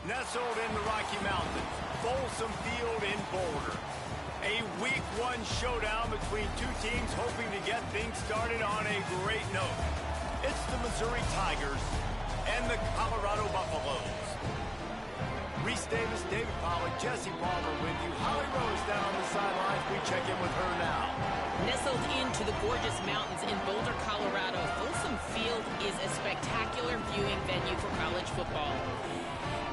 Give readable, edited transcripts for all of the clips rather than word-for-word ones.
Nestled in the Rocky Mountains, Folsom Field in Boulder. A Week 1 showdown between two teams hoping to get things started on a great note. It's the Missouri Tigers and the Colorado Buffaloes. Reese Davis, David Pollack, Jesse Palmer with you. Holly Rose down on the sidelines. We check in with her now. Nestled into the gorgeous mountains in Boulder, Colorado, Folsom Field is a spectacular viewing venue for college football.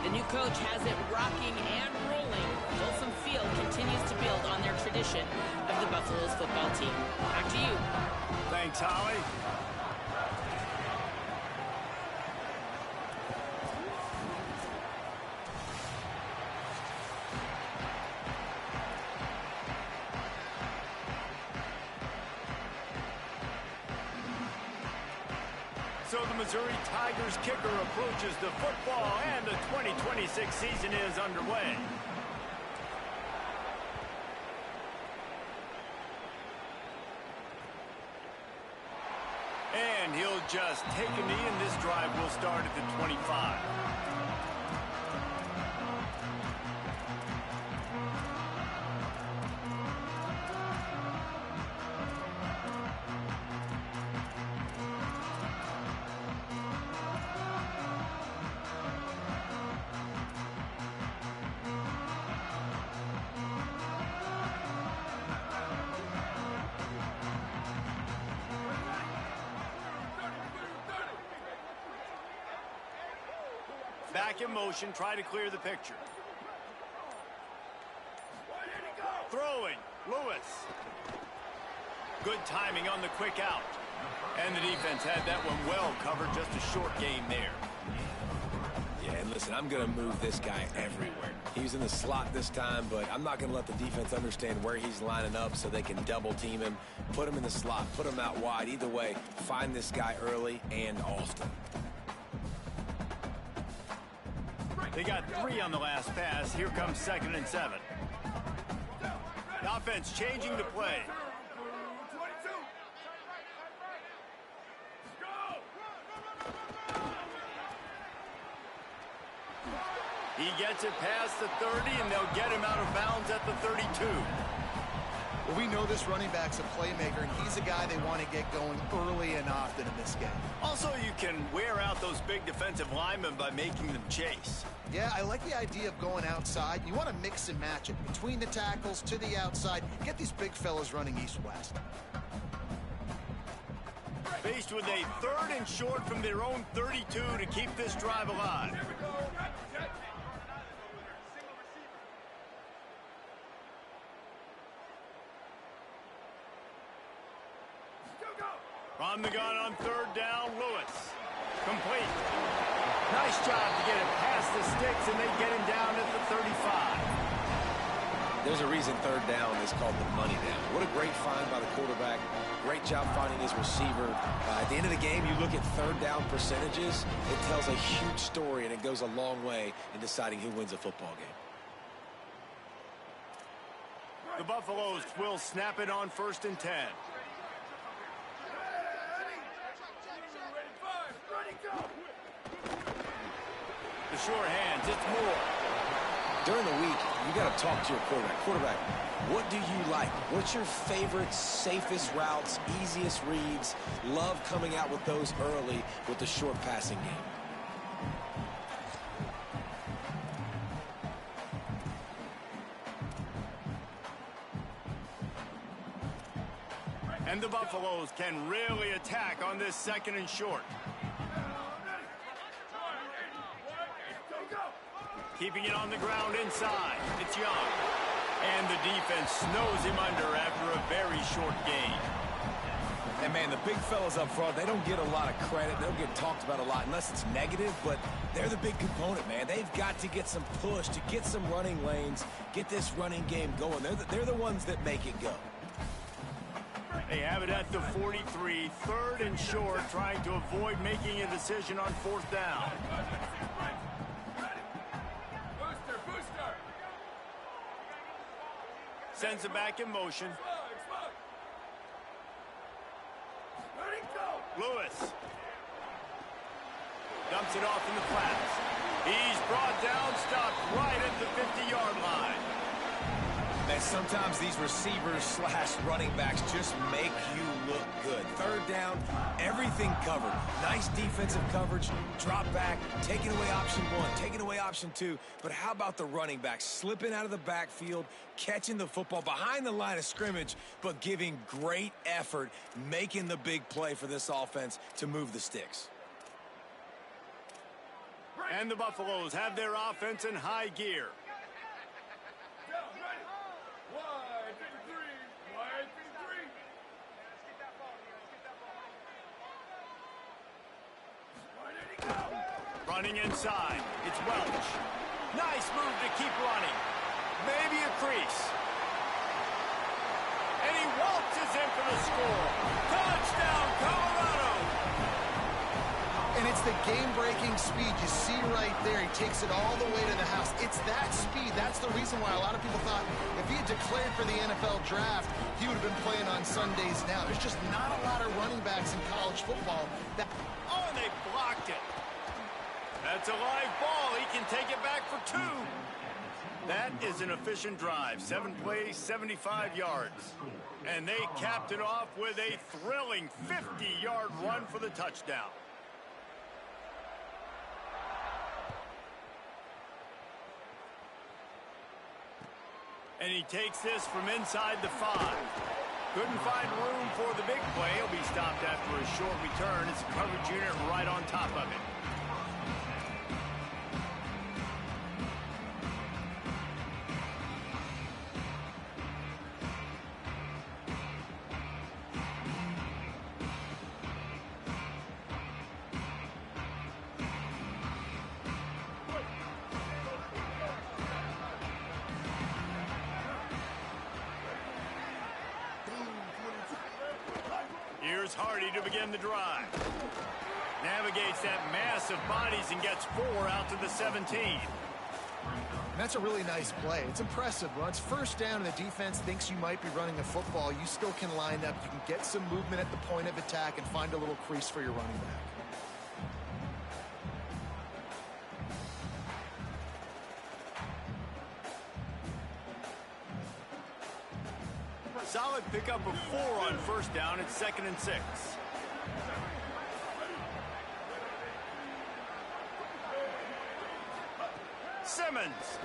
The new coach has it rocking and rolling. Folsom Field continues to build on their tradition of the Buffaloes football team. Back to you. Thanks, Holly. So the Missouri Tigers kicker approaches the football, and the 2026 season is underway. And he'll just take a knee, and this drive will start at the 25. Back in motion, try to clear the picture. Throwing, Lewis. Good timing on the quick out. And the defense had that one well covered, just a short game there. Yeah, and listen, I'm going to move this guy everywhere. He's in the slot this time, but I'm not going to let the defense understand where he's lining up so they can double team him, put him in the slot, put him out wide. Either way, find this guy early and often. They got 3 on the last pass. Here comes 2nd and 7. The offense changing the play. He gets it past the 30, and they'll get him out of bounds at the 32. Well, we know this running back's a playmaker, and he's a guy they want to get going early and often in this game. Also, you can wear out those big defensive linemen by making them chase. Yeah, I like the idea of going outside. You want to mix and match it. Between the tackles, to the outside. Get these big fellas running east-west. Faced with a 3rd and short from their own 32 to keep this drive alive. On the gun on 3rd down, Lewis. Complete. Nice job to get it past the sticks, and they get him down at the 35. There's a reason 3rd down is called the money down. What a great find by the quarterback. Great job finding his receiver. At the end of the game, you look at 3rd down percentages. It tells a huge story, and it goes a long way in deciding who wins a football game. The Buffaloes will snap it on 1st and 10. The short hands, it's Moore. During the week, you got to talk to your quarterback. Quarterback, what do you like? What's your favorite, safest routes, easiest reads? Love coming out with those early with the short passing game. And the Buffaloes can really attack on this 2nd and short. Keeping it on the ground inside. It's Young. And the defense snows him under after a very short gain. And, man, the big fellas up front, they don't get a lot of credit. They don't get talked about a lot unless it's negative, but they're the big component, man. They've got to get some push, to get some running lanes, get this running game going. They're the ones that make it go. They have it at the 43, 3rd and short, trying to avoid making a decision on 4th down. Sends it back in motion. Lewis dumps it off in the flats. He's brought down, stopped right at the 50-yard line. Man, sometimes these receivers / running backs just make you look good. 3rd down, everything covered. Nice defensive coverage, drop back, taking away option 1, taking away option 2. But how about the running back slipping out of the backfield, catching the football behind the line of scrimmage, but giving great effort, making the big play for this offense to move the sticks. And the Buffaloes have their offense in high gear. Running inside. It's Welch. Nice move to keep running. Maybe a crease. And he waltzes in for the score. Touchdown, Colorado! And it's the game-breaking speed you see right there. He takes it all the way to the house. It's that speed. That's the reason why a lot of people thought if he had declared for the NFL draft, he would have been playing on Sundays now. There's just not a lot of running backs in college football. Oh, and they blocked it. That's a live ball. He can take it back for 2. That is an efficient drive. 7 plays, 75 yards. And they capped it off with a thrilling 50-yard run for the touchdown. And he takes this from inside the 5. Couldn't find room for the big play. He'll be stopped after a short return. It's a coverage unit right on top of it. Here's Hardy to begin the drive. Navigates that mass of bodies and gets 4 out to the 17. That's a really nice play. It's impressive. When it's 1st down and the defense thinks you might be running the football, you still can line up. You can get some movement at the point of attack and find a little crease for your running back. Solid pickup of 4 on 1st down. It's 2nd and 6. Simmons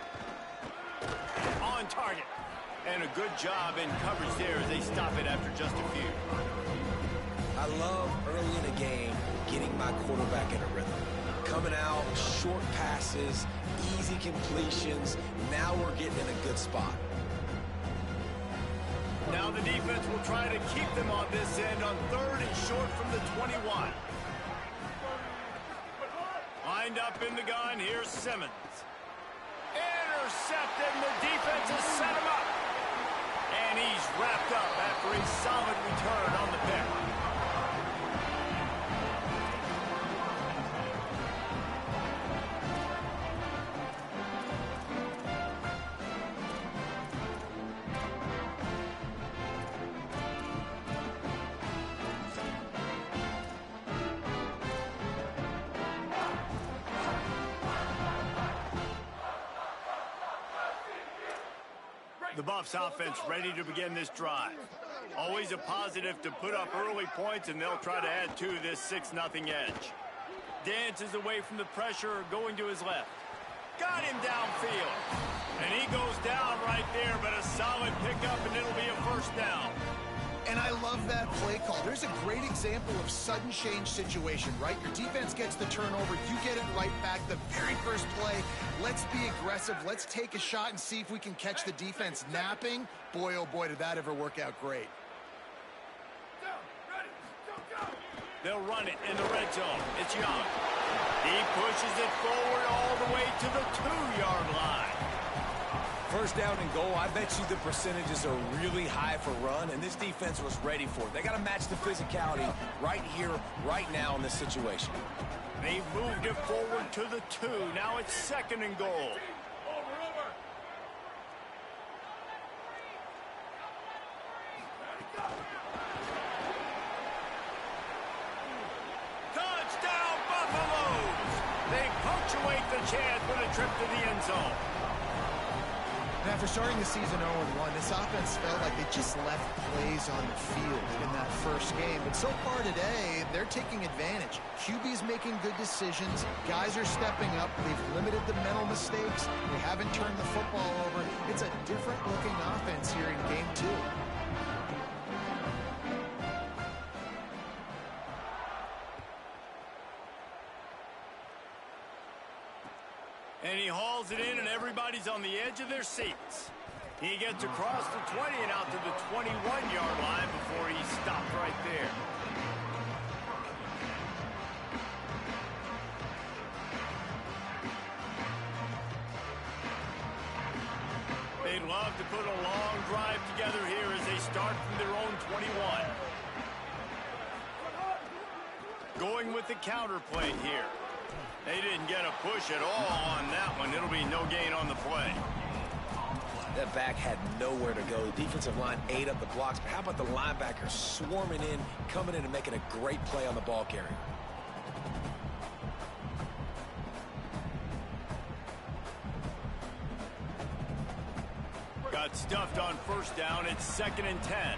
on target. And a good job in coverage there as they stop it after just a few. I love early in a game getting my quarterback in a rhythm. Coming out, short passes, easy completions. Now we're getting in a good spot. Now the defense will try to keep them on this end on 3rd and short from the 21. Lined up in the gun, here's Simmons. Intercepted, and the defense has set him up. And he's wrapped up after a solid return on the pick. The Buffs offense ready to begin this drive. Always a positive to put up early points, and they'll try to add to this 6-0 edge. Dances away from the pressure, going to his left. Got him downfield. And he goes down right there, but a solid pickup, and it'll be a 1st down. And I love that play call. There's a great example of sudden change situation, right? Your defense gets the turnover. You get it right back. The very first play, let's be aggressive. Let's take a shot and see if we can catch the defense napping. Boy, oh boy, did that ever work out great. They'll run it in the red zone. It's Young. He pushes it forward all the way to the 2-yard line. First down and goal, I bet you the percentages are really high for run, and this defense was ready for it. They got to match the physicality right here, right now in this situation. They moved it forward to the 2. Now it's 2nd and goal. Touchdown, Buffaloes! They punctuate the chance with a trip to the end zone. And after starting the season 0-1, this offense felt like they just left plays on the field in that first game. But so far today, they're taking advantage. QB's making good decisions. Guys are stepping up. They've limited the mental mistakes. They haven't turned the football over. It's a different-looking offense here in Game 2. And he hauls it in, and everybody's on the edge of their seats. He gets across the 20 and out to the 21-yard line before he stopped right there. They'd love to put a long drive together here as they start from their own 21. Going with the counter play here. They didn't get a push at all on that one. It'll be no gain on the play. That back had nowhere to go. The defensive line ate up the blocks. But how about the linebacker swarming in, coming in and making a great play on the ball carrier? Got stuffed on first down. It's 2nd and 10.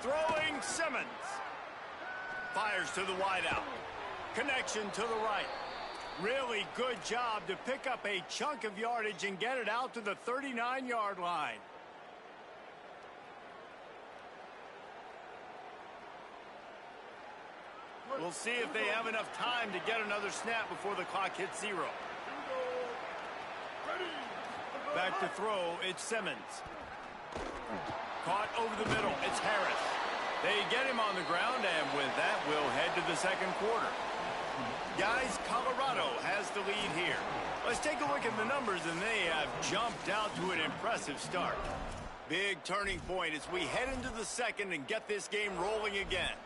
Throwing Simmons. Fires to the wideout. Connection to the right. Really good job to pick up a chunk of yardage and get it out to the 39-yard line. We'll see if they have enough time to get another snap before the clock hits 0. Back to throw, it's Simmons. Caught over the middle, it's Harris. They get him on the ground, and with that, we'll head to the second quarter. Guys, Colorado has the lead here. Let's take a look at the numbers, and they have jumped out to an impressive start. Big turning point as we head into the second and get this game rolling again.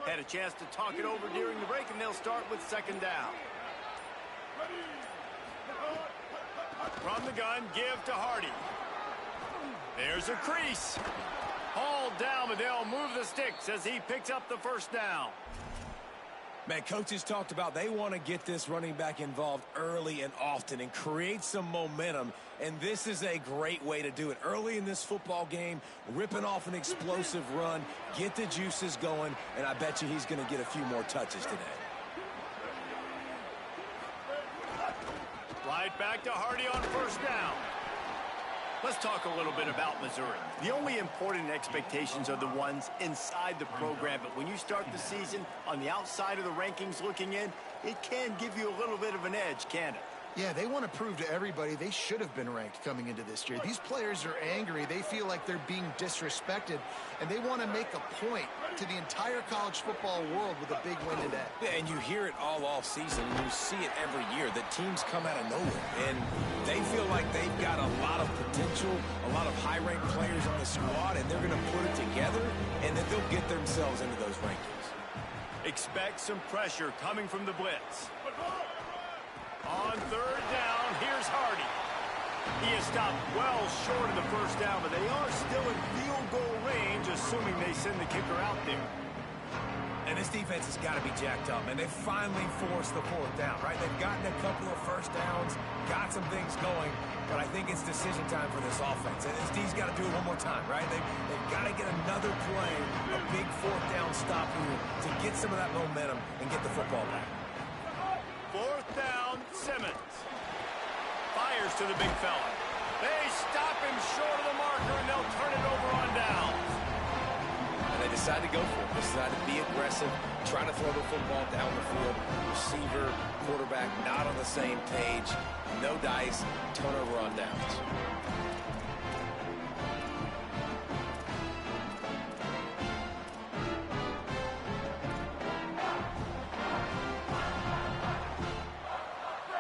Had a chance to talk it over during the break, and they'll start with 2nd down. From the gun, give to Hardy. There's a crease. Hauled down, but they'll move the sticks as he picks up the first down. Man, coaches talked about they want to get this running back involved early and often and create some momentum, and this is a great way to do it. Early in this football game, ripping off an explosive run, get the juices going, and I bet you he's going to get a few more touches today. Right back to Hardy on first down. Let's talk a little bit about Missouri. The only important expectations are the ones inside the program, but when you start the season on the outside of the rankings looking in, it can give you a little bit of an edge, can't it? Yeah, they want to prove to everybody they should have been ranked coming into this year. These players are angry. They feel like they're being disrespected, and they want to make a point to the entire college football world with a big win today. Yeah, and you hear it all off season, and you see it every year. The teams come out of nowhere, and they feel like they've got a lot of potential, a lot of high-ranked players on the squad, and they're going to put it together, and then they'll get themselves into those rankings. Expect some pressure coming from the blitz. On third down, here's Hardy. He is stopped well short of the first down, but they are still in field goal range, assuming they send the kicker out there. And this defense has got to be jacked up, and they finally forced the fourth down, right? They've gotten a couple of first downs, got some things going, but I think it's decision time for this offense. And this D's got to do it one more time, right? They've got to get another play, a big fourth down stop here to get some of that momentum and get the football back. Fourth down, Simmons. Fires to the big fella. They stop him short of the marker, and they'll turn it over on downs. They decide to go for it. They decide to be aggressive, try to throw the football down the field. Receiver, quarterback, not on the same page. No dice, turnover on downs.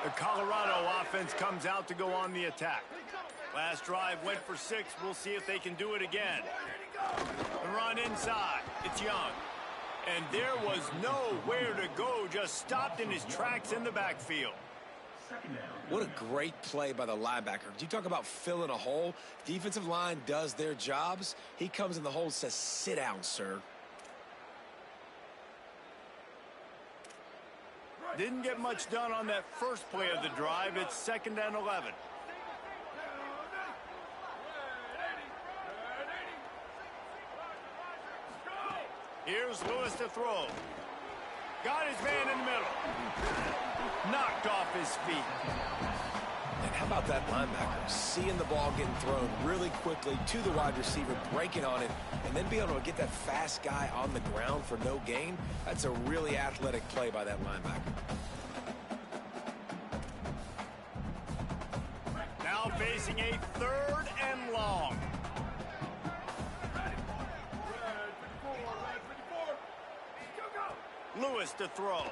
The Colorado offense comes out to go on the attack. Last drive went for 6. We'll see if they can do it again. The run inside. It's Young. And there was nowhere to go, just stopped in his tracks in the backfield. What a great play by the linebacker. You talk about filling a hole. Defensive line does their jobs. He comes in the hole and says, sit down, sir. Didn't get much done on that first play of the drive. It's 2nd and 11. Here's Lewis to throw. Got his man in the middle. Knocked off his feet. And how about that linebacker? Seeing the ball getting thrown really quickly to the wide receiver, breaking on it, and then being able to get that fast guy on the ground for no gain. That's a really athletic play by that linebacker. Now facing a 3rd and long. Lewis to throw.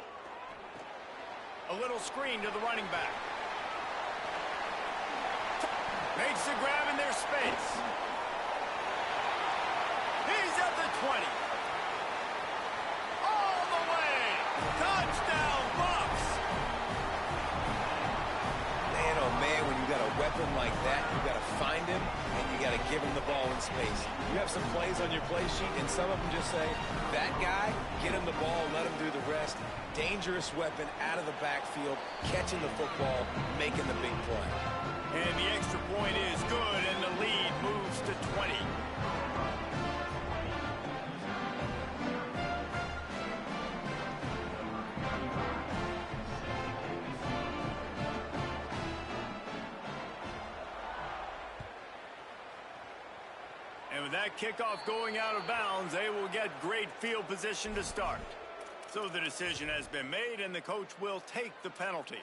A little screen to the running back. Makes the grab in their space. He's at the 20. All the way. Touchdown, Bucks. Man, oh man, when you got a weapon like that, you got to find him and you got to give him the ball in space. You have some plays on your play sheet, and some of them just say, that guy, get him the ball, let him do the rest. Dangerous weapon out of the backfield, catching the football, making the big play. And the extra point is good, and the lead moves to 20. And with that kickoff going out of bounds, they will get great field position to start. So the decision has been made, and the coach will take the penalty.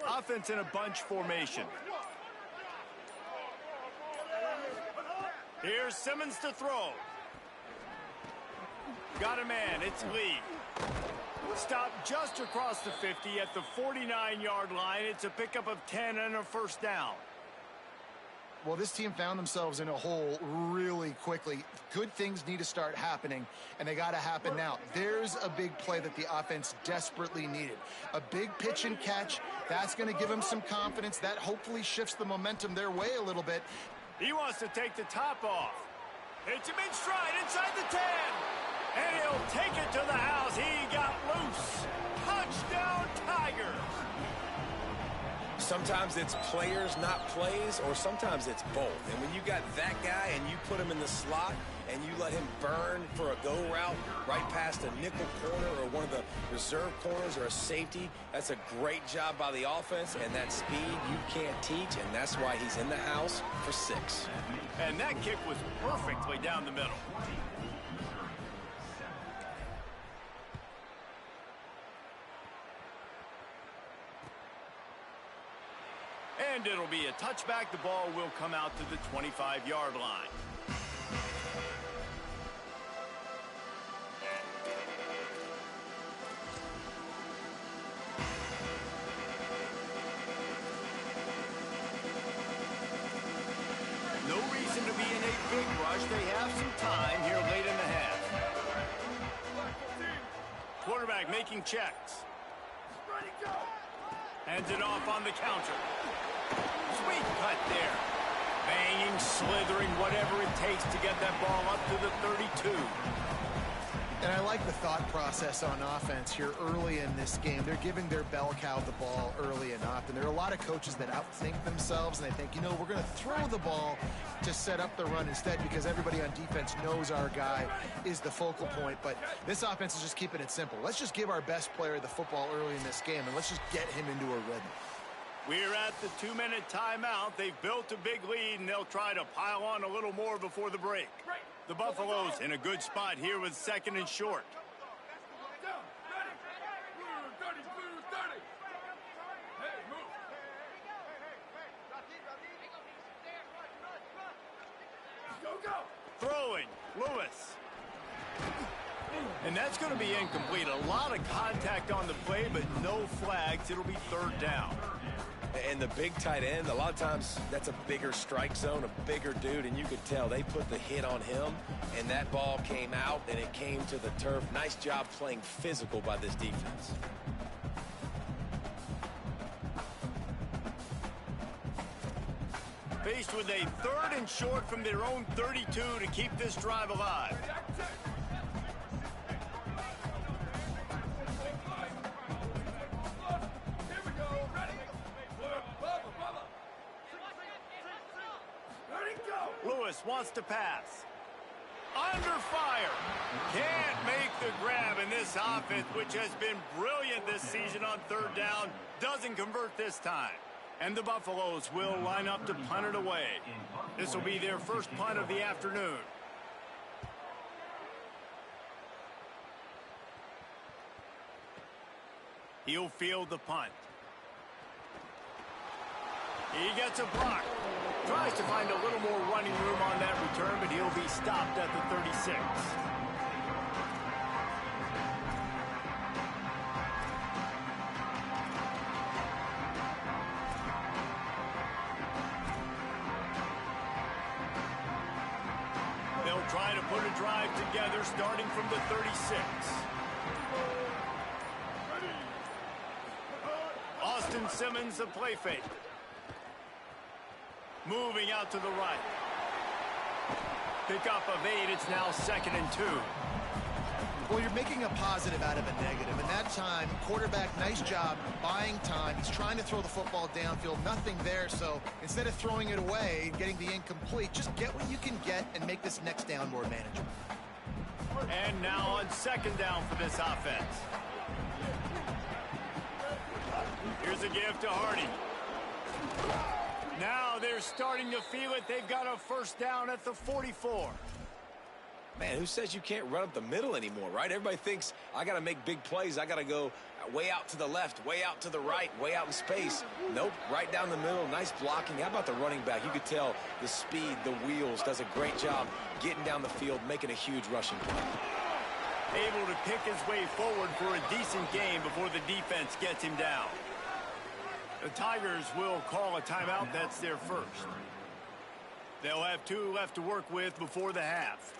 Offense in a bunch formation. Here's Simmons to throw. Got a man, it's Lee. Stopped just across the 50 at the 49-yard line. It's a pickup of 10 and a first down. Well, this team found themselves in a hole really quickly. Good things need to start happening, and they got to happen now. There's a big play that the offense desperately needed. A big pitch and catch. That's going to give them some confidence. That hopefully shifts the momentum their way a little bit. He wants to take the top off. Hits him in stride inside the 10. And he'll take it to the house. He got loose. Touchdown, Tigers. Sometimes it's players, not plays, or sometimes it's both. And when you got that guy and you put him in the slot and you let him burn for a go route right past a nickel corner or one of the reserve corners or a safety, that's a great job by the offense, and that speed you can't teach, and that's why he's in the house for 6. And that kick was perfectly down the middle. And it'll be a touchback. The ball will come out to the 25-yard line. No reason to be in a big rush. They have some time here late in the half. Quarterback making checks. Hands it off on the counter. Sweet cut there. Banging, slithering, whatever it takes to get that ball up to the 32. And I like the thought process on offense here early in this game. They're giving their bell cow the ball early and often. There are a lot of coaches that outthink themselves, and they think, you know, we're going to throw the ball to set up the run instead because everybody on defense knows our guy is the focal point. But this offense is just keeping it simple. Let's just give our best player the football early in this game, and let's just get him into a rhythm. We're at the 2-minute timeout. They've built a big lead, and they'll try to pile on a little more before the break. The Buffaloes in a good spot here with second and short. Throwing, Lewis. And that's going to be incomplete. A lot of contact on the play, but no flags. It'll be third down. And the big tight end, a lot of times that's a bigger strike zone, a bigger dude, and you could tell they put the hit on him, and that ball came out, and it came to the turf. Nice job playing physical by this defense. Faced with a third and short from their own 32 to keep this drive alive. Lewis wants to pass. Under fire. Can't make the grab, in this offense, which has been brilliant this season on third down, doesn't convert this time. And the Buffaloes will line up to punt it away. This will be their first punt of the afternoon. He'll field the punt. He gets a block. Tries to find a little more running room on that return, but he'll be stopped at the 36. They'll try to put a drive together starting from the 36. Austin Simmons, the play fake. Moving out to the right. Pick up of 8. It's now 2nd and 2. Well, you're making a positive out of a negative. And that time, quarterback, nice job buying time. He's trying to throw the football downfield. Nothing there. So instead of throwing it away, getting the incomplete, just get what you can get and make this next down more manageable. And now on 2nd down for this offense. Here's a give to Hardy. Now they're starting to feel it. They've got a first down at the 44. Man, who says you can't run up the middle anymore, right? Everybody thinks I got to make big plays. I got to go way out to the left, way out to the right, way out in space. Nope, right down the middle. Nice blocking. How about the running back? You could tell the speed, the wheels, does a great job getting down the field, making a huge rushing play. Able to pick his way forward for a decent game before the defense gets him down. The Tigers will call a timeout. That's their first. They'll have 2 left to work with before the half.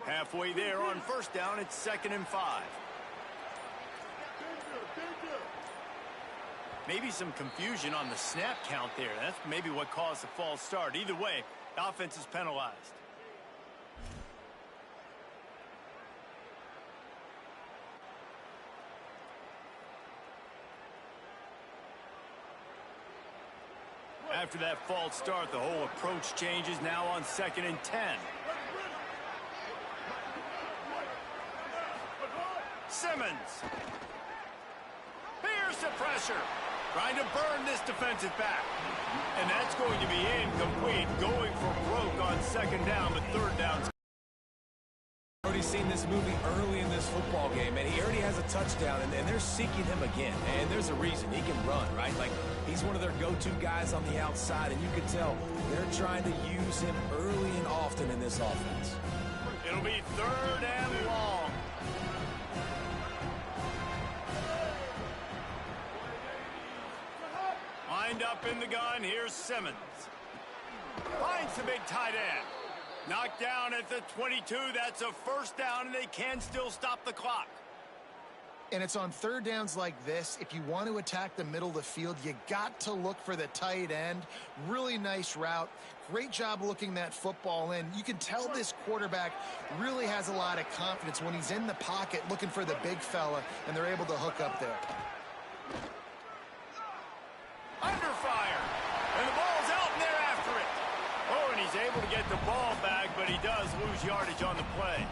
Halfway there on first down, it's 2nd and 5. Maybe some confusion on the snap count there. That's maybe what caused the false start. Either way, the offense is penalized. After that false start, the whole approach changes now on 2nd and 10. Simmons. Here's the pressure. Trying to burn this defensive back. And that's going to be incomplete. Going for broke on 2nd down, but 3rd down. Already seen this movie early in this football game, and he already has a touchdown, and they're seeking him again. And there's a reason. He can run, right? Like, he's one of their go-to guys on the outside, and you can tell they're trying to use him early and often in this offense. It'll be 3rd and long. Lined up in the gun, here's Simmons. Finds the big tight end. Knocked down at the 22. That's a first down, and they can still stop the clock. And it's on third downs like this. If you want to attack the middle of the field, you got to look for the tight end. Really nice route. Great job looking that football in. You can tell this quarterback really has a lot of confidence when he's in the pocket looking for the big fella, and they're able to hook up there. Under fire. And the ball's out, and they're after it. Oh, and he's able to get the ball back, but he does lose yardage on the play.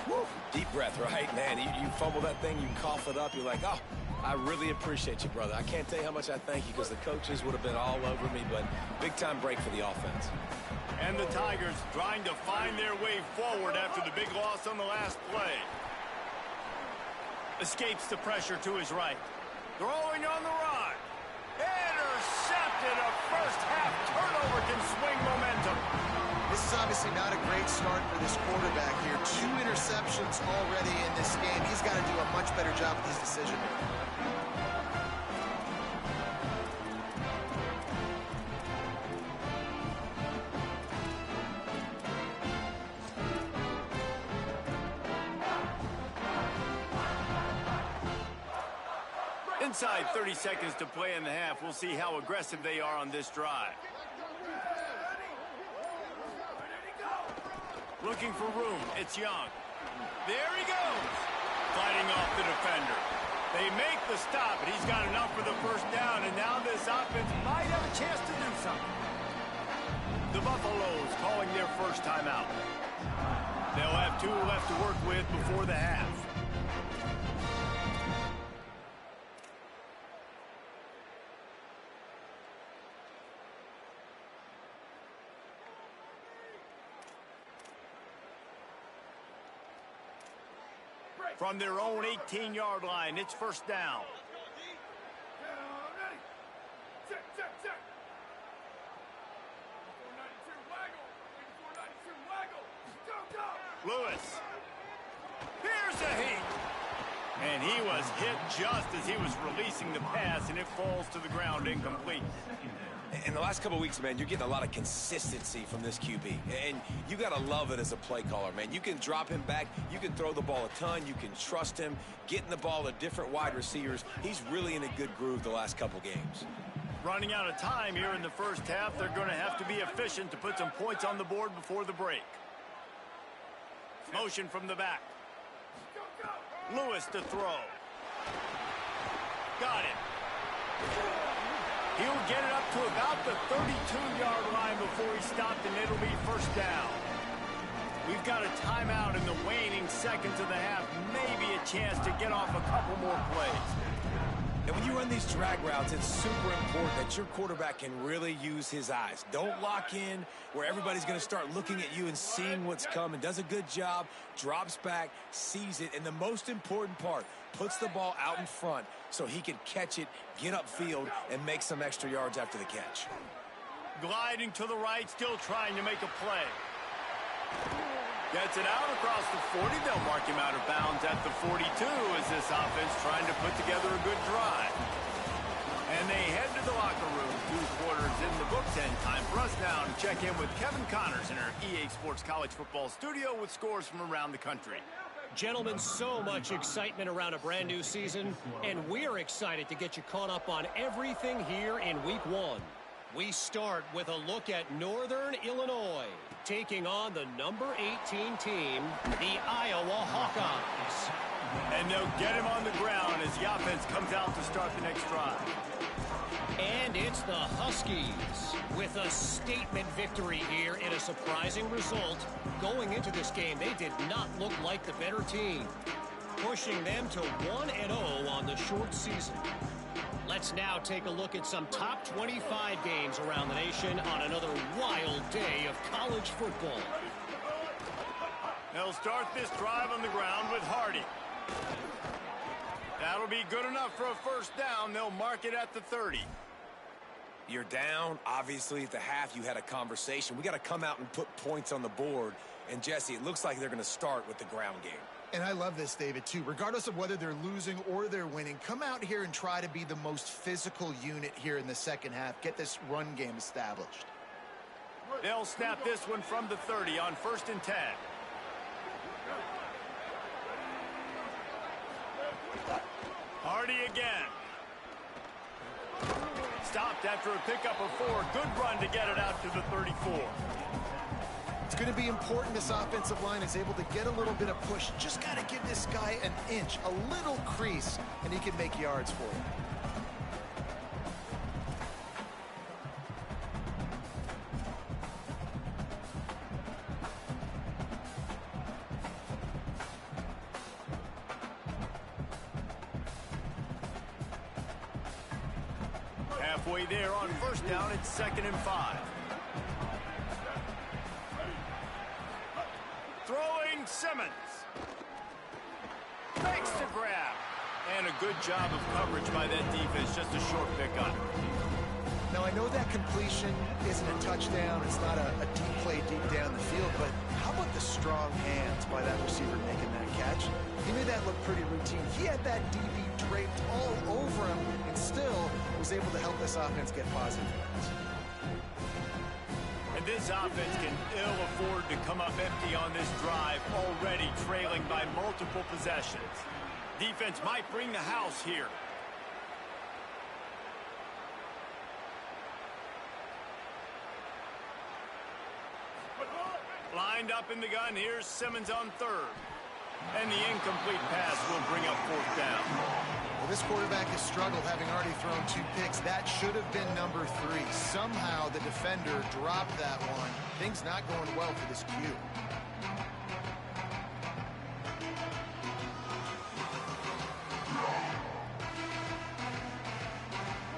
Woo. Deep breath, right? Man, you fumble that thing, you cough it up, you're like, oh, I really appreciate you, brother. I can't tell you how much I thank you because the coaches would have been all over me, but big-time break for the offense. And the Tigers trying to find their way forward after the big loss on the last play. Escapes the pressure to his right. Throwing on the run. Intercepted. A first-half turnover can swing momentum. This is obviously not a great start for this quarterback here. 2 interceptions already in this game. He's got to do a much better job with his decision. Inside 30 seconds to play in the half. We'll see how aggressive they are on this drive. Looking for room. It's Young. There he goes. Fighting off the defender. They make the stop, but he's got enough for the first down, and now this offense might have a chance to do something. The Buffaloes calling their first timeout. They'll have 2 left to work with before the half. From their own 18-yard line, it's first down. Lewis. Here's a hit. And he was hit just as he was releasing the pass, and it falls to the ground incomplete. In the last couple of weeks, man, you're getting a lot of consistency from this QB. And you got to love it as a play caller, man. You can drop him back. You can throw the ball a ton. You can trust him. Getting the ball to different wide receivers. He's really in a good groove the last couple games. Running out of time here in the first half. They're going to have to be efficient to put some points on the board before the break. Motion from the back. Lewis to throw. Got it. He'll get it up to about the 32-yard line before he stopped, and it'll be first down. We've got a timeout in the waning seconds of the half. Maybe a chance to get off a couple more plays. And when you run these drag routes, it's super important that your quarterback can really use his eyes. Don't lock in where everybody's going to start looking at you and seeing what's coming. Does a good job, drops back, sees it, and the most important part, puts the ball out in front so he can catch it, get upfield, and make some extra yards after the catch. Gliding to the right, still trying to make a play. Gets it out across the 40. They'll mark him out of bounds at the 42 as this offense trying to put together a good drive. And they head to the locker room. 2 quarters in the books, and time for us now to check in with Kevin Connors in our EA Sports College Football studio with scores from around the country. Gentlemen, so much excitement around a brand new season, and we're excited to get you caught up on everything here in Week 1. We start with a look at Northern Illinois, taking on the number 18 team, the Iowa Hawkeyes. And they'll get him on the ground as the offense comes out to start the next drive. And it's the Huskies with a statement victory here in a surprising result. Going into this game, they did not look like the better team, pushing them to 1-0 on the short season. Let's now take a look at some top 25 games around the nation on another wild day of college football. They'll start this drive on the ground with Hardy. That'll be good enough for a first down. They'll mark it at the 30. You're down. Obviously, at the half, you had a conversation. We got to come out and put points on the board. And, Jesse, it looks like they're going to start with the ground game. And I love this, David, too. Regardless of whether they're losing or they're winning, come out here and try to be the most physical unit here in the second half. Get this run game established. They'll snap this one from the 30 on 1st and 10. Hardy again. Stopped after a pickup of 4. Good run to get it out to the 34. It's going to be important this offensive line is able to get a little bit of push. Just got to give this guy an inch, a little crease, and he can make yards for you. Halfway there on 1st down, it's 2nd and 5. Throwing Simmons. Makes the grab. And a good job of coverage by that defense. Just a short pickup. Now, I know that completion isn't a touchdown. It's not a deep play deep down the field. But how about the strong hands by that receiver making that catch? He made that look pretty routine. He had that DB draped all over him and still was able to help this offense get positive yards. And this offense can ill afford to come up empty on this drive, already trailing by multiple possessions. Defense might bring the house here. Lined up in the gun, here's Simmons on 3rd. And the incomplete pass will bring up 4th down. Well, this quarterback has struggled, having already thrown 2 picks. That should have been number 3. Somehow the defender dropped that one. Things not going well for this Q.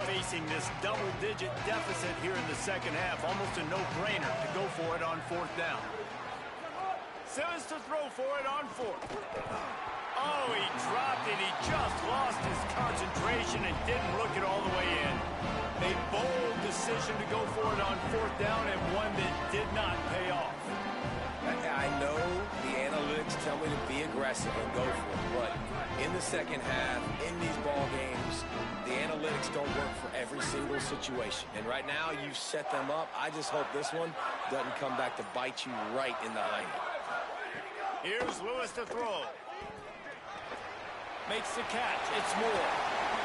Facing this double-digit deficit here in the second half, almost a no-brainer to go for it on 4th down. Simmons to throw for it on 4th. Oh, he dropped it. He just lost his concentration and didn't look it all the way in. A bold decision to go for it on 4th down and one that did not pay off. I know the analytics tell me to be aggressive and go for it, but in the second half, in these ball games, the analytics don't work for every single situation. And right now, you've set them up. I just hope this one doesn't come back to bite you right in the hind. Here's Lewis to throw. Makes the catch. It's Moore.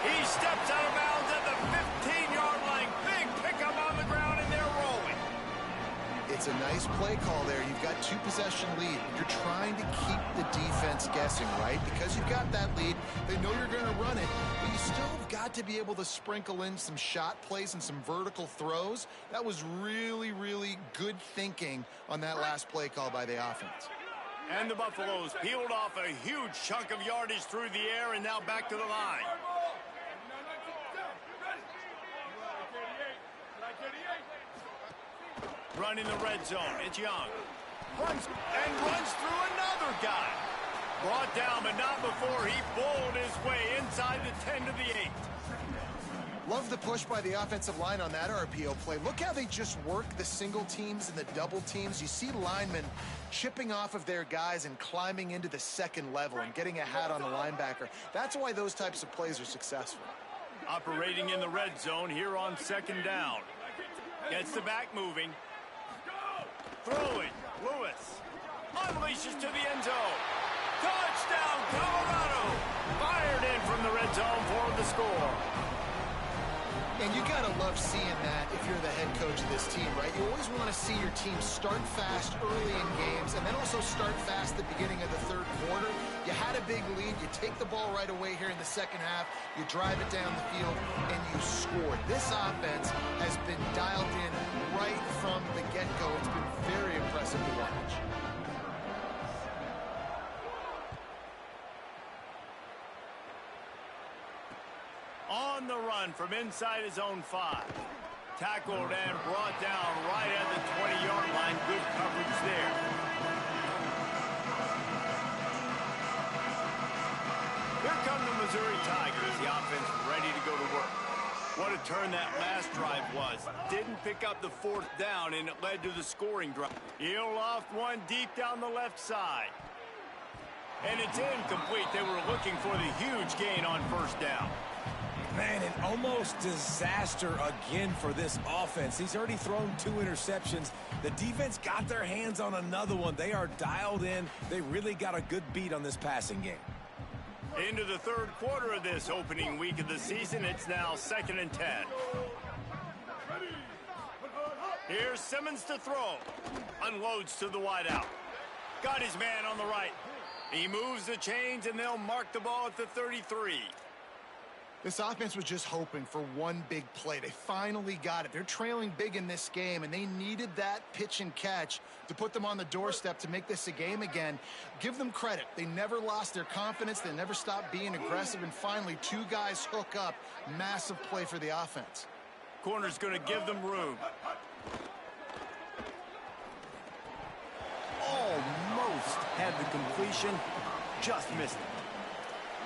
He steps out of bounds at the 15-yard line. Big pickup on the ground, and they're rolling. It's a nice play call there. You've got 2-possession lead. You're trying to keep the defense guessing, right? Because you've got that lead, they know you're going to run it, but you still have got to be able to sprinkle in some shot plays and some vertical throws. That was really, really good thinking on that last play call by the offense. And the Buffaloes peeled off a huge chunk of yardage through the air and now back to the line. Run in the red zone. It's Young. Runs through another guy. Brought down, but not before he bowled his way inside the 10 to the 8. Love the push by the offensive line on that RPO play. Look how they just work the single teams and the double teams. You see linemen chipping off of their guys and climbing into the second level and getting a hat on the linebacker. That's why those types of plays are successful. Operating in the red zone here on 2nd down. Gets the back moving. Throwing. Lewis unleashes to the end zone. Touchdown, Colorado! Fired in from the red zone for the score. And you got to love seeing that if you're the head coach of this team, right? You always want to see your team start fast early in games and then also start fast at the beginning of the 3rd quarter. You had a big lead. You take the ball right away here in the second half. You drive it down the field, and you scored. This offense has been dialed in right from the get-go. It's been very impressive to watch. On the run from inside his own 5. Tackled and brought down right at the 20-yard line. Good coverage there. Here come the Missouri Tigers. The offense ready to go to work. What a turn that last drive was. Didn't pick up the 4th down, and it led to the scoring drive. He'll loft one deep down the left side. And it's incomplete. They were looking for the huge gain on first down. Man, an almost disaster again for this offense. He's already thrown 2 interceptions. The defense got their hands on another one. They are dialed in. They really got a good beat on this passing game. Into the third quarter of this opening week of the season, it's now 2nd and 10. Here's Simmons to throw. Unloads to the wideout. Got his man on the right. He moves the chains, and they'll mark the ball at the 33. This offense was just hoping for one big play. They finally got it. They're trailing big in this game, and they needed that pitch and catch to put them on the doorstep to make this a game again. Give them credit. They never lost their confidence. They never stopped being aggressive, and finally 2 guys hook up. Massive play for the offense. Corner's going to give them room. Almost had the completion. Just missed it.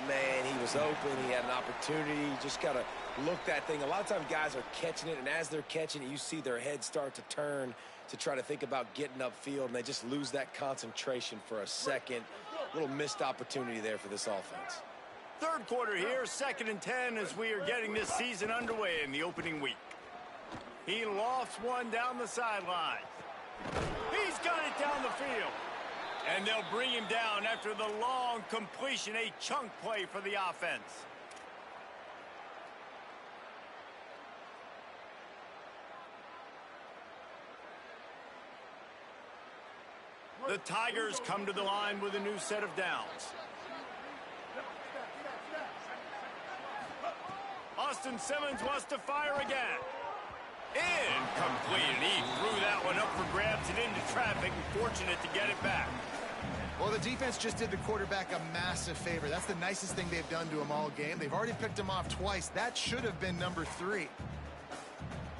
Man, he was open. He had an opportunity. You just got to look that thing. A lot of times guys are catching it, and as they're catching it, you see their head start to turn to try to think about getting upfield, and they just lose that concentration for a second. A little missed opportunity there for this offense. Third quarter here, 2nd and 10 as we are getting this season underway in the opening week. He lofts one down the sideline. He's got it down the field. And they'll bring him down after the long completion, a chunk play for the offense. The Tigers come to the line with a new set of downs. Austin Simmons wants to fire again. Incomplete. He threw that one up for grabs and into traffic, and fortunate to get it back. Well, the defense just did the quarterback a massive favor. That's the nicest thing they've done to him all game. They've already picked him off twice. That should have been number 3.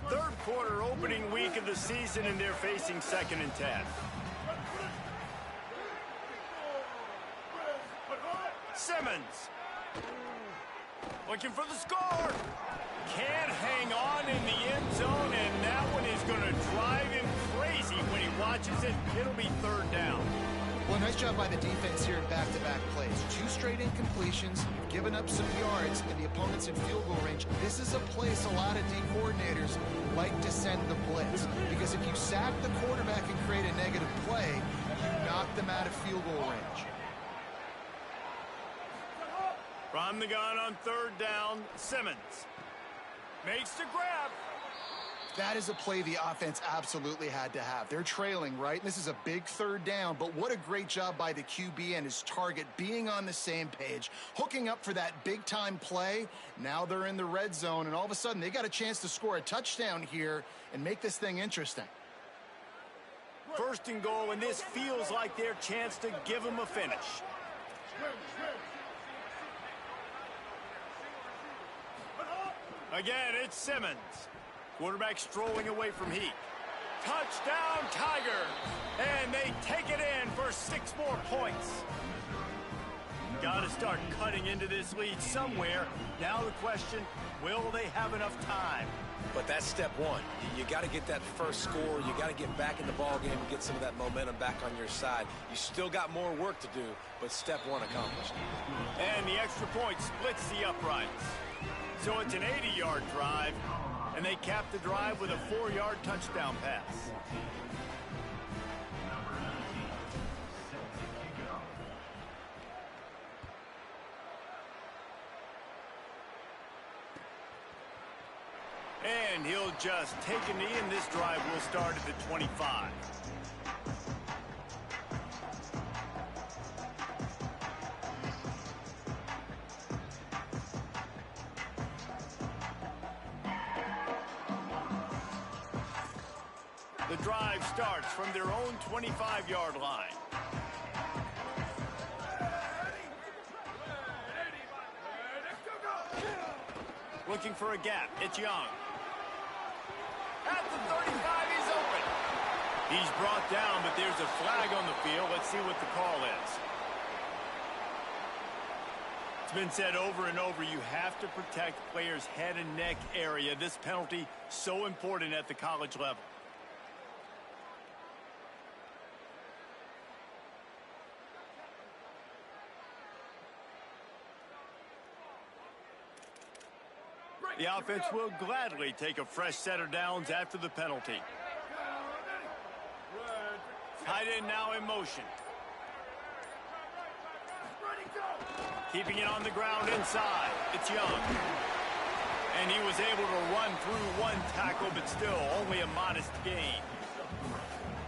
Third quarter opening week of the season, and they're facing 2nd and 10. Simmons. Looking for the score. Can't hang on in the end zone, and that one is going to drive him crazy when he watches it. It'll be 3rd down. Well, nice job by the defense here in back-to-back plays. 2 straight incompletions, you've given up some yards, and the opponent's in field goal range. This is a place a lot of D coordinators like to send the blitz, because if you sack the quarterback and create a negative play, you knock them out of field goal range. From the gun on 3rd down, Simmons makes the grab. That is a play the offense absolutely had to have. They're trailing, right? This is a big 3rd down, but what a great job by the QB and his target being on the same page, hooking up for that big-time play. Now they're in the red zone, and all of a sudden they got a chance to score a touchdown here and make this thing interesting. 1st and goal, and this feels like their chance to give them a finish. Again, it's Simmons. Quarterback strolling away from Heat. Touchdown, Tigers! And they take it in for 6 more points. Got to start cutting into this lead somewhere. Now the question, will they have enough time? But that's step 1. You got to get that first score. You got to get back in the ball game and get some of that momentum back on your side. You still got more work to do, but step 1 accomplished. And the extra point splits the uprights. So it's an 80-yard drive, and they cap the drive with a 4-yard touchdown pass. And he'll just take a knee, and this drive will start at the 25. The drive starts from their own 25-yard line. Looking for a gap. It's Young. At the 35, he's open. He's brought down, but there's a flag on the field. Let's see what the call is. It's been said over and over, you have to protect players' head and neck area. This penalty, so important at the college level. The offense will gladly take a fresh set of downs after the penalty. Tight end now in motion. Keeping it on the ground inside. It's Young. And he was able to run through one tackle, but still only a modest gain.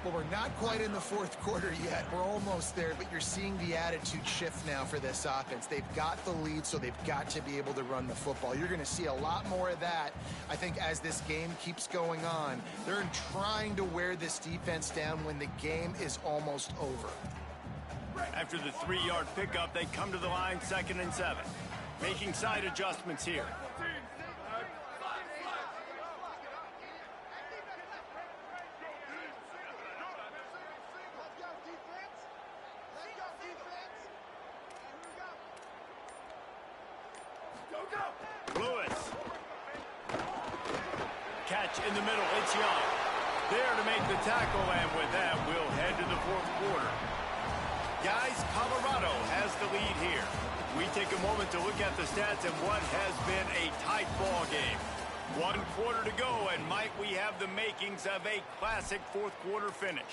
Well, we're not quite in the fourth quarter yet. We're almost there, but you're seeing the attitude shift now for this offense. They've got the lead, so they've got to be able to run the football. You're going to see a lot more of that, I think, as this game keeps going on. They're trying to wear this defense down when the game is almost over. After the 3-yard pickup, they come to the line 2nd and 7. Making side adjustments here. Lewis. Catch in the middle. It's Young. There to make the tackle, and with that, we'll head to the fourth quarter. Guys, Colorado has the lead here. We take a moment to look at the stats and what has been a tight ball game. 1 quarter to go, and might we have the makings of a classic fourth quarter finish.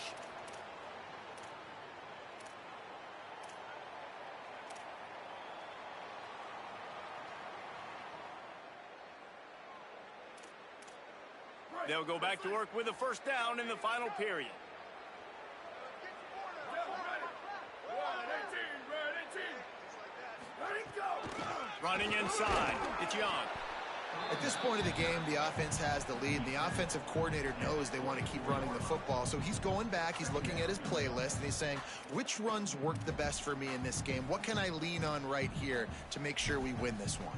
They'll go back to work with a first down in the final period. Running inside, it's Young. At this point of the game, the offense has the lead. The offensive coordinator knows they want to keep running the football. So he's going back, he's looking at his playlist, and he's saying, which runs work the best for me in this game? What can I lean on right here to make sure we win this one?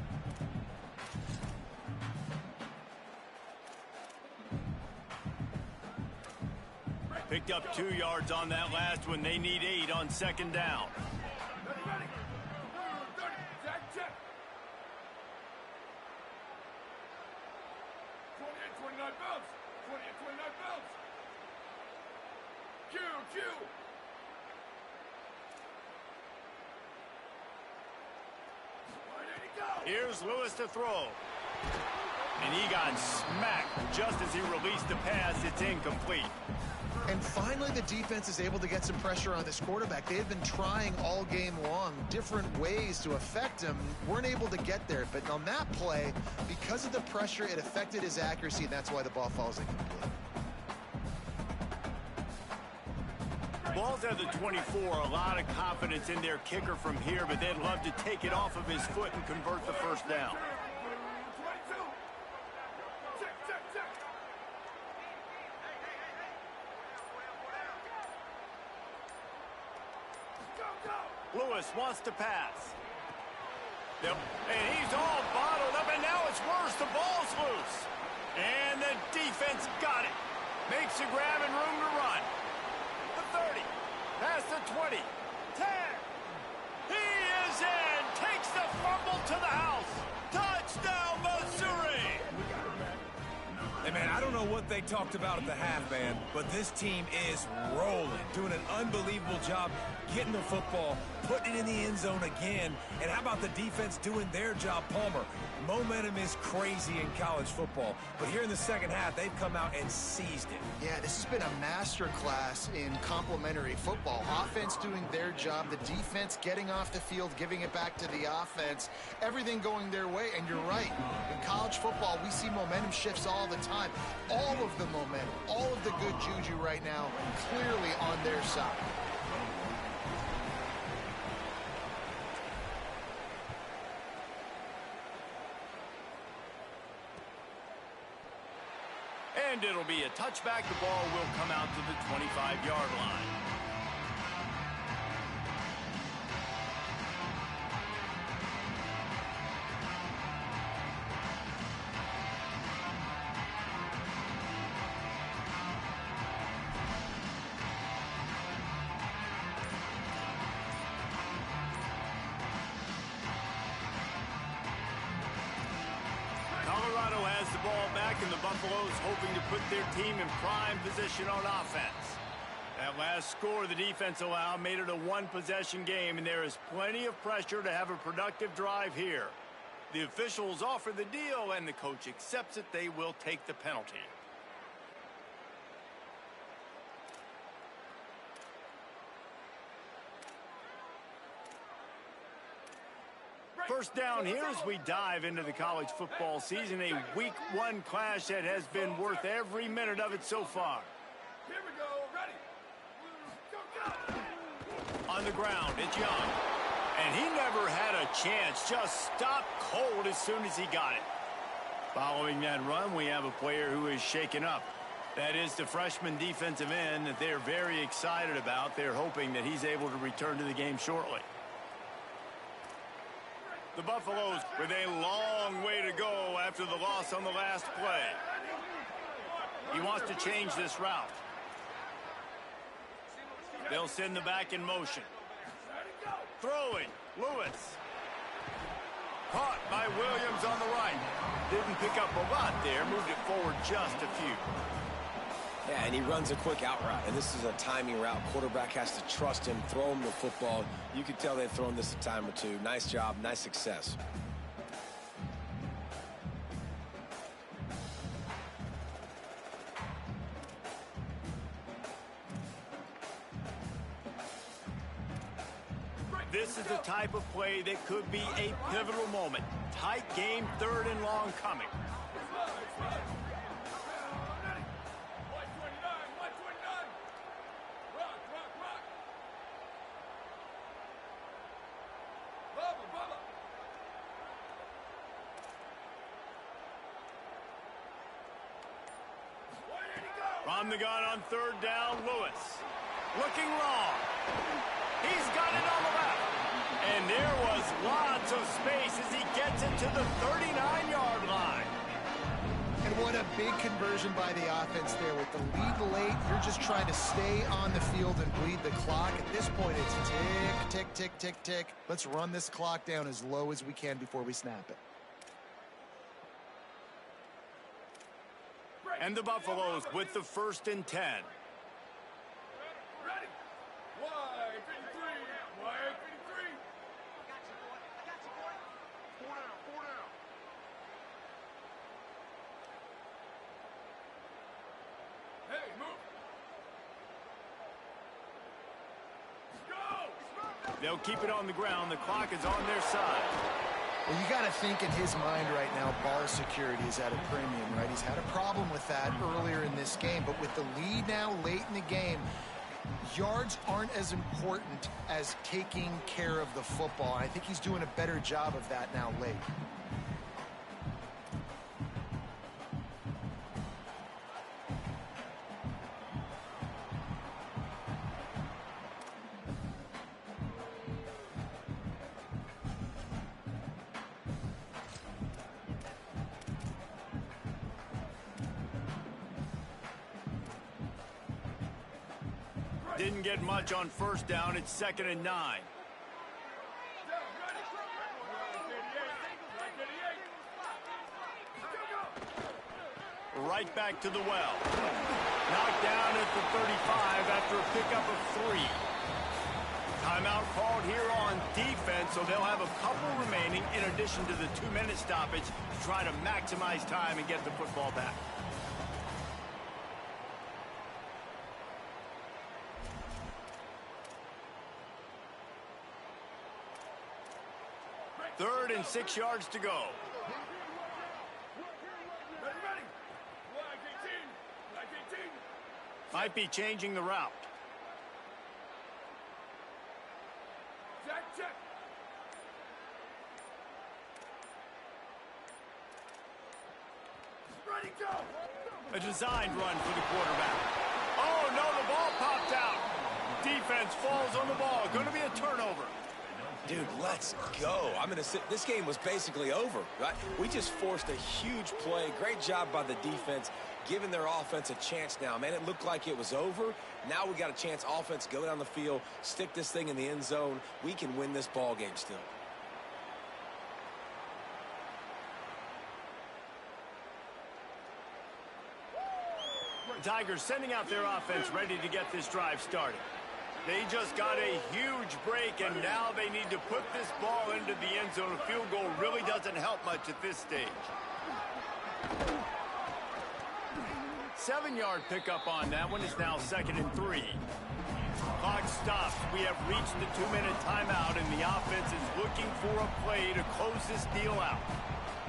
Picked up 2 yards on that last one. They need 8 on 2nd down. Here's Lewis to throw. And he got smacked just as he released the pass. It's incomplete. And finally, the defense is able to get some pressure on this quarterback. They've been trying all game long different ways to affect him. Weren't able to get there. But on that play, because of the pressure, it affected his accuracy, and that's why the ball falls incomplete. Ball's at the 24. A lot of confidence in their kicker from here, but they'd love to take it off of his foot and convert the first down. Lewis wants to pass. And he's all bottled up, and now it's worse. The ball's loose. And the defense got it. Makes a grab and room to run. The 30. Past the 20. 10. He is in. Takes the fumble to the house. Touchdown, Missouri. Hey, man, I don't know what they talked about at the half, man, but this team is rolling, doing an unbelievable job getting the football, putting it in the end zone again. And how about the defense doing their job, Palmer? Momentum is crazy in college football, but here in the second half, they've come out and seized it. Yeah, this has been a master class in complementary football. Offense doing their job, the defense getting off the field, giving it back to the offense, everything going their way. And you're right, in college football, we see momentum shifts all the time. All of the momentum, all of the good juju right now, clearly on their side. And it'll be a touchback. The ball will come out to the 25-yard line. Colorado has the ball back, and the Buffaloes hoping to put their team in prime position on offense. That last score the defense allowed made it a one-possession game, and there is plenty of pressure to have a productive drive here. The officials offer the deal, and the coach accepts it. They will take the penalty. First down here as we dive into the college football season, a Week 1 clash that has been worth every minute of it so far. Here we go, ready. Go, go. On the ground, it's Young. And he never had a chance, just stopped cold as soon as he got it. Following that run, we have a player who is shaken up. That is the freshman defensive end that they're very excited about. They're hoping that he's able to return to the game shortly. The Buffaloes with a long way to go after the loss on the last play. He wants to change this route. They'll send the back in motion. Throwing, Lewis. Caught by Williams on the right. Didn't pick up a lot there, moved it forward just a few. Yeah, and he runs a quick out route, and this is a timing route. Quarterback has to trust him, throw him the football. You can tell they've thrown this a time or two. Nice job, nice success. This is the type of play that could be a pivotal moment. Tight game, 3rd and long coming. From the gun on 3rd down, Lewis. Looking long. He's got it on the left. And there was lots of space as he gets it to the 39-yard line. And what a big conversion by the offense there. With the lead late, you're just trying to stay on the field and bleed the clock. At this point, it's tick, tick, tick, tick, tick. Let's run this clock down as low as we can before we snap it. And the Buffaloes with the 1st and 10. Ready. Wide 53. Wide 53. I got you, boy. I got you, boy. 4 down. 4 down. Hey, move. Go. They'll keep it on the ground. The clock is on their side. Well, you got to think in his mind right now, ball security is at a premium, right? He's had a problem with that earlier in this game, but with the lead now late in the game, yards aren't as important as taking care of the football. I think he's doing a better job of that now late. Didn't get much on 1st down. It's 2nd and 9. Right back to the well. Knocked down at the 35 after a pickup of 3. Timeout called here on defense, so they'll have a couple remaining in addition to the 2-minute stoppage to try to maximize time and get the football back. Third and 6 yards to go. Might be changing the route. Check. Ready, go. A designed run for the quarterback. Oh, no, the ball popped out. Defense falls on the ball. Going to be a turnover. Dude, let's go. I'm going to sit. This game was basically over, right? We just forced a huge play. Great job by the defense, giving their offense a chance now. Man, it looked like it was over. Now we got a chance. Offense, go down the field, stick this thing in the end zone. We can win this ball game still. Tigers sending out their offense ready to get this drive started. They just got a huge break, and now they need to put this ball into the end zone. A field goal really doesn't help much at this stage. 7-yard pickup on that one. Is now 2nd and 3. Clock stops. We have reached the 2-minute timeout, and the offense is looking for a play to close this deal out.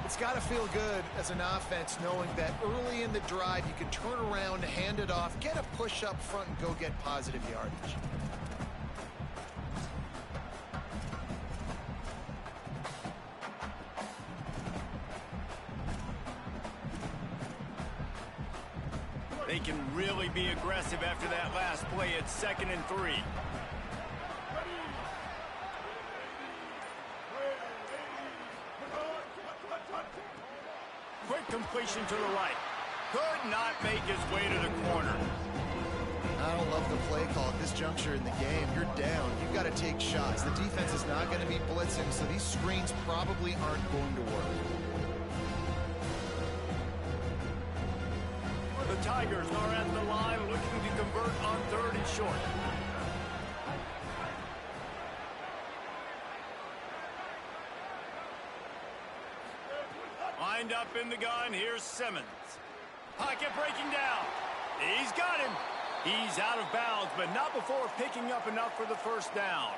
It's got to feel good as an offense knowing that early in the drive you can turn around, hand it off, get a push up front, and go get positive yardage. They can really be aggressive after that last play. It's 2nd and 3. Quick completion to the right. Could not make his way to the corner. I don't love the play call at this juncture in the game. You're down. You've got to take shots. The defense is not going to be blitzing, so these screens probably aren't going to work. The Tigers are at the line looking to convert on 3rd and short. Lined up in the gun, here's Simmons. Pocket breaking down. He's got him. He's out of bounds, but not before picking up enough for the first down.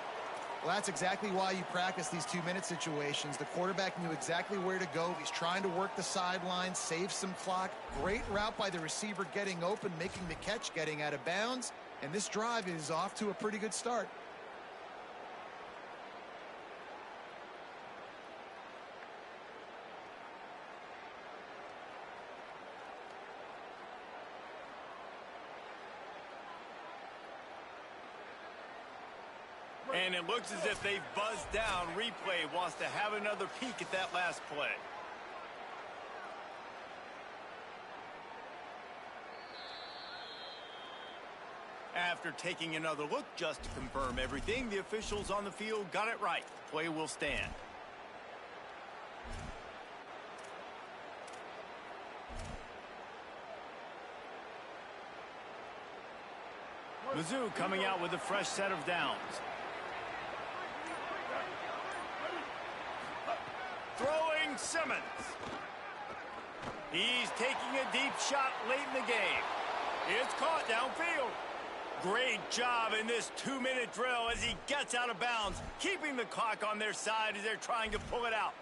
Well, that's exactly why you practice these 2-minute situations. The quarterback knew exactly where to go. He's trying to work the sideline, save some clock. Great route by the receiver getting open, making the catch, getting out of bounds. And this drive is off to a pretty good start. And it looks as if they've buzzed down. Replay wants to have another peek at that last play. After taking another look just to confirm everything, the officials on the field got it right. Play will stand. Mizzou coming out with a fresh set of downs. Throwing Simmons. He's taking a deep shot late in the game. It's caught downfield. Great job in this 2-minute drill as he gets out of bounds, keeping the clock on their side as they're trying to pull it out.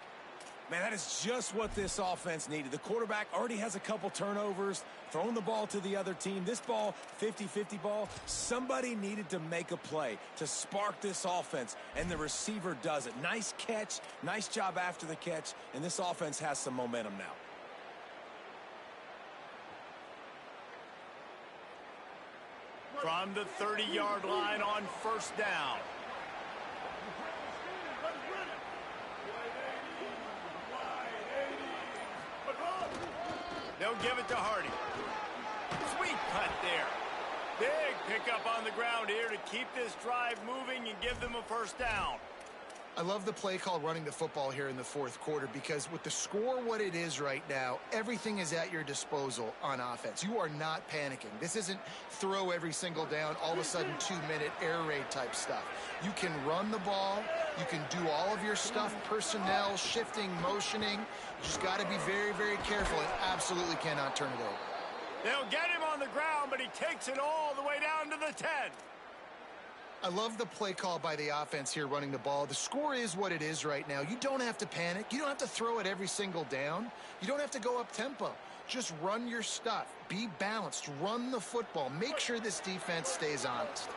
Man, that is just what this offense needed. The quarterback already has a couple turnovers, throwing the ball to the other team. This ball, 50-50 ball, somebody needed to make a play to spark this offense, and the receiver does it. Nice catch, nice job after the catch, and this offense has some momentum now. From the 30-yard line on 1st down. They'll give it to Hardy. Sweet cut there. Big pickup on the ground here to keep this drive moving and give them a 1st down. I love the play call running the football here in the 4th quarter because with the score what it is right now, everything is at your disposal on offense. You are not panicking. This isn't throw every single down, all of a sudden 2-minute air raid type stuff. You can run the ball. You can do all of your stuff, personnel, shifting, motioning. You just got to be very, very careful and absolutely cannot turn it over. They'll get him on the ground, but he takes it all the way down to the 10. I love the play call by the offense here running the ball. The score is what it is right now. You don't have to panic. You don't have to throw it every single down. You don't have to go up tempo. Just run your stuff. Be balanced. Run the football. Make sure this defense stays honest.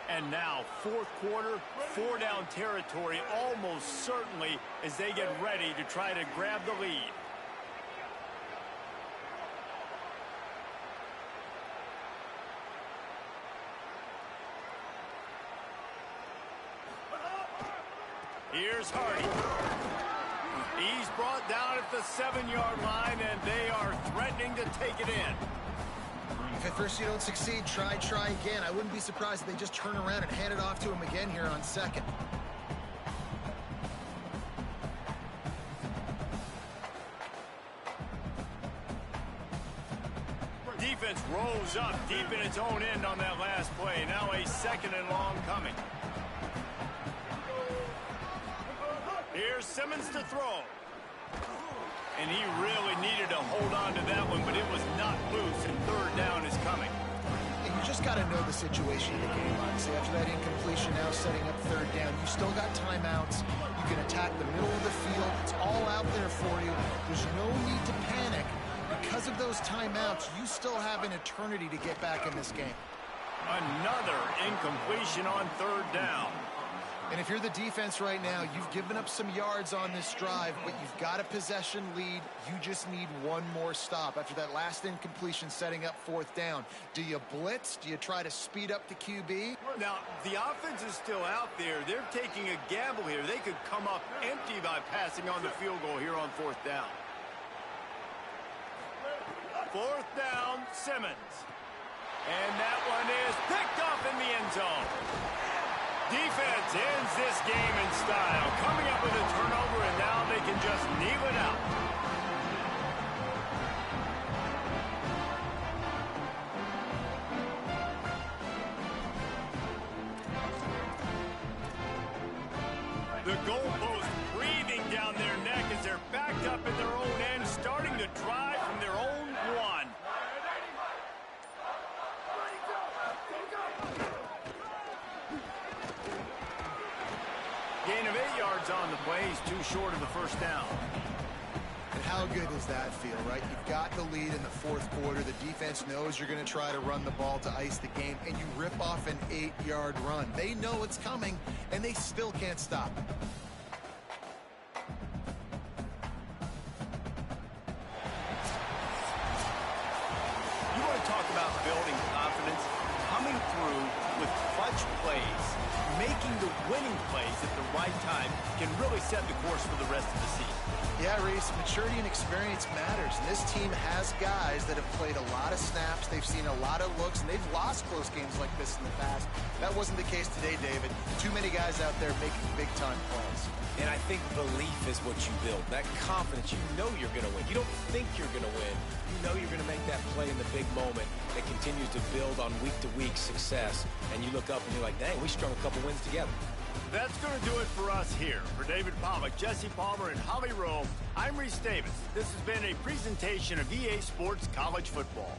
And now, 4th quarter, 4-down territory almost certainly as they get ready to try to grab the lead. Here's Hardy. He's brought down at the 7-yard line, and they are threatening to take it in. If at first you don't succeed, try again. I wouldn't be surprised if they just turn around and hand it off to him again here on 2nd. defense rose up deep in its own end on that last play. Now a 2nd and long coming. Here's Simmons to throw. And he really needed to hold on to that one, but it was not loose, and 3rd down is coming. And you just got to know the situation of the game, honestly. After that incompletion, now setting up 3rd down. You still got timeouts. You can attack the middle of the field. It's all out there for you. There's no need to panic. Because of those timeouts, you still have an eternity to get back in this game. Another incompletion on 3rd down. And if you're the defense right now, you've given up some yards on this drive, but you've got a possession lead. You just need one more stop. After that last incompletion setting up 4th down, do you blitz? Do you try to speed up the QB? Now, the offense is still out there. They're taking a gamble here. They could come up empty by passing on the field goal here on 4th down. 4th down, Simmons. And that one is picked off in the end zone. Defense ends this game in style, coming up with a turnover, and now they can just kneel it out. The goalpost breathing down their neck as they're backed up in their own end, starting to drive from their own 1. Gain of 8 yards on the play. He's too short of the 1st down. And how good does that feel, right? You've got the lead in the 4th quarter. The defense knows you're going to try to run the ball to ice the game, and you rip off an 8-yard run. They know it's coming, and they still can't stop it. You want to talk about building confidence? Coming through with clutch plays, making the winning plays at the right time can really set the course for the rest of the season. Yeah, Reese, maturity and experience matters. And this team has guys that have played a lot of snaps. They've seen a lot of looks, and they've lost close games like this in the past. That wasn't the case today, David. Too many guys out there making big-time plays. And I think belief is what you build. That confidence, you know you're going to win. You don't think you're going to win. You know you're going to make that play in the big moment that continues to build on week-to-week success. And you look up and you're like, dang, we strung a couple wins together. That's going to do it for us here. For David Pollack, Jesse Palmer, and Holly Rowe, I'm Reese Davis. This has been a presentation of EA Sports College Football.